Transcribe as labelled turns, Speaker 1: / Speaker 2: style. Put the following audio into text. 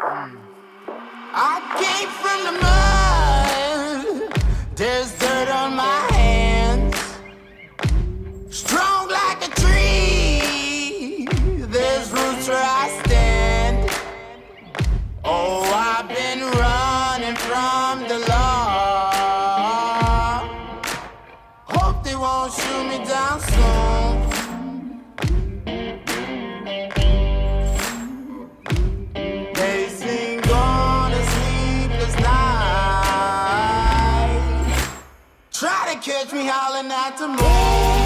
Speaker 1: I came from the mud. There's dirt on my hands. Strong like a tree. There's roots where I stand. Oh, I've been running from the law. Hope they won't shoot me down soon. They sing on a sleepless night. Try to catch me howling at the moon.